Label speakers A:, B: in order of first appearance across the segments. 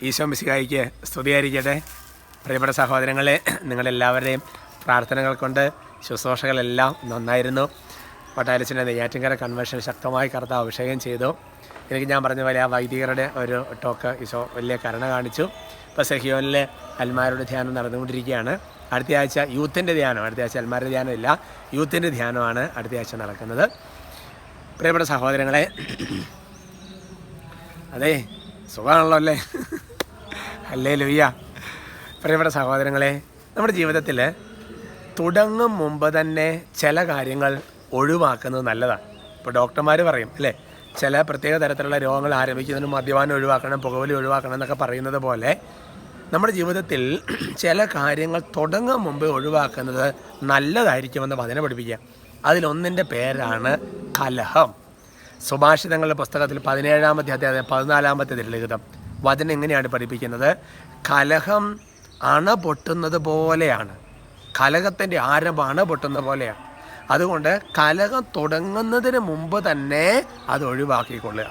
A: ഈശോ മിശിഹായിക്ക് സ്തുതിയായിരിക്കട്ടെ. പ്രിയപ്പെട്ട സഹോദരങ്ങളെ, നിങ്ങളെല്ലാവരുടെയും പ്രാർത്ഥനകൾ കൊണ്ട് ശുശ്രൂഷകളെല്ലാം നന്നായിരുന്നു. പട്ടാലച്ചിൻ്റെ നെയ്യാറ്റിൻകര കൺവെൻഷൻ ശക്തമായി കർത്താവ് അഭിഷേകം ചെയ്തു. എനിക്ക് ഞാൻ പറഞ്ഞ പോലെ ആ വൈദികരുടെ ഒരു ടോക്ക് ഈശോ വലിയ കരുണ കാണിച്ചു. ഇപ്പോൾ സെഹിയോനിലെ അൽമാരുടെ ധ്യാനം നടന്നുകൊണ്ടിരിക്കുകയാണ്. അടുത്ത ആഴ്ച യൂത്തിൻ്റെ ധ്യാനം, അടുത്ത ആഴ്ച അൽമാരുടെ ധ്യാനം ഇല്ല, യൂത്തിൻ്റെ ധ്യാനമാണ് അടുത്ത ആഴ്ച നടക്കുന്നത്. പ്രിയപ്പെട്ട സഹോദരങ്ങളെ, അതെ സുഖമാണല്ലോ അല്ലേ? ഹല്ലേലൂയ. പ്രിയപ്പെട്ട സഹോദരങ്ങളെ, നമ്മുടെ ജീവിതത്തിൽ തുടങ്ങും മുമ്പ് തന്നെ ചില കാര്യങ്ങൾ ഒഴിവാക്കുന്നത് നല്ലതാണ്. ഇപ്പോൾ ഡോക്ടർമാർ പറയും അല്ലേ, ചില പ്രത്യേക തരത്തിലുള്ള രോഗങ്ങൾ ആരംഭിക്കുന്നതിന് മദ്യപാനം ഒഴിവാക്കണം, പുകവലി ഒഴിവാക്കണം എന്നൊക്കെ പറയുന്നത് പോലെ നമ്മുടെ ജീവിതത്തിൽ ചില കാര്യങ്ങൾ തുടങ്ങും മുമ്പ് ഒഴിവാക്കുന്നത് നല്ലതായിരിക്കുമെന്ന് വചനം പഠിപ്പിക്കുക. അതിലൊന്നിൻ്റെ പേരാണ് കലഹം. സുഭാഷിതങ്ങളുടെ പുസ്തകത്തിൽ 17-ാമത്തെ അധ്യായം 14-ാമത്തെ തിരുലിഖിതം വചനം എങ്ങനെയാണ് പഠിപ്പിക്കുന്നത്? കലഹം അണ പൊട്ടുന്നത് പോലെയാണ്, കലഹത്തിൻ്റെ ആരംഭം അണ പൊട്ടുന്നത് പോലെയാണ്. അതുകൊണ്ട് കലഹം തുടങ്ങുന്നതിന് മുമ്പ് തന്നെ അത് ഒഴിവാക്കിക്കൊള്ളുക.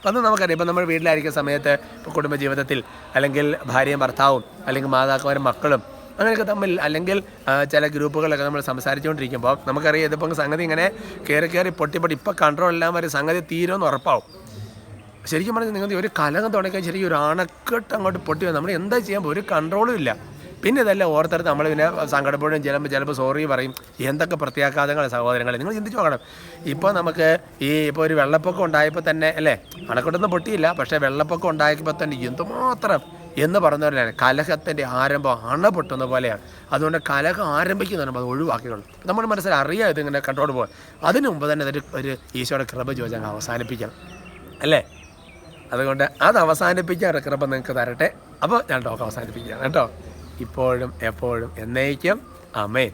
A: അത് നമുക്കറിയാം. ഇപ്പം നമ്മൾ വീട്ടിലായിരിക്കുന്ന സമയത്ത്, ഇപ്പോൾ കുടുംബജീവിതത്തിൽ അല്ലെങ്കിൽ ഭാര്യയും ഭർത്താവും അല്ലെങ്കിൽ മാതാക്കന്മാരും മക്കളും അങ്ങനെയൊക്കെ തമ്മിൽ അല്ലെങ്കിൽ ചില ഗ്രൂപ്പുകളൊക്കെ നമ്മൾ സംസാരിച്ചുകൊണ്ടിരിക്കുമ്പോൾ നമുക്കറിയാം ഇതിപ്പം സംഗതി ഇങ്ങനെ കയറി പൊട്ടി ഇപ്പോൾ കൺട്രോൾ എല്ലാം വരെ സംഗതി തീരുമെന്ന് ഉറപ്പാവും. ശരിക്കും പറഞ്ഞാൽ നിങ്ങൾ ഒരു കലഹം തുടങ്ങിയാൽ ശരിക്കും ഒരു അണക്കെട്ട് അങ്ങോട്ട് പൊട്ടി വരും. നമ്മൾ എന്താ ചെയ്യുമ്പോൾ ഒരു കൺട്രോളും ഇല്ല. പിന്നെ ഇതെല്ലാം ഓർത്തെടുത്ത് നമ്മൾ പിന്നെ സങ്കടപ്പെടുകയും ചിലപ്പോൾ സോറി പറയും. എന്തൊക്കെ പ്രത്യാഘാതങ്ങൾ സഹോദരങ്ങളെ നിങ്ങൾ ചിന്തിച്ച് നോക്കണം. ഇപ്പോൾ നമുക്ക് ഇപ്പോൾ ഒരു വെള്ളപ്പൊക്കം ഉണ്ടായപ്പോൾ തന്നെ അല്ലേ, അണക്കെട്ടൊന്നും പൊട്ടിയില്ല, പക്ഷേ വെള്ളപ്പൊക്കം ഉണ്ടായപ്പോൾ തന്നെ എന്തുമാത്രം എന്ന് പറഞ്ഞവരാണ് കലഹത്തിൻ്റെ ആരംഭം അണ പൊട്ടുന്ന പോലെയാണ്. അതുകൊണ്ട് കലഹം ആരംഭിക്കുന്നതാണ് അത് ഒഴിവാക്കിയുള്ളൂ. നമ്മുടെ മനസ്സിൽ അറിയാം ഇതിങ്ങനെ കൺട്രോൾ പോകാൻ. അതിനു മുമ്പ് തന്നെ ഒരു ഈശോയുടെ കൃപ ചോദിച്ചാൽ അവസാനിപ്പിക്കണം അല്ലേ. അതുകൊണ്ട് അത് അവസാനിപ്പിക്കാൻ കൃപ നിങ്ങൾക്ക് തരട്ടെ. അപ്പോൾ ഞാൻ ടോക്ക് അവസാനിപ്പിക്കുകയാണ് കേട്ടോ. ഇപ്പോഴും എപ്പോഴും എന്നേക്കും ആമേൻ.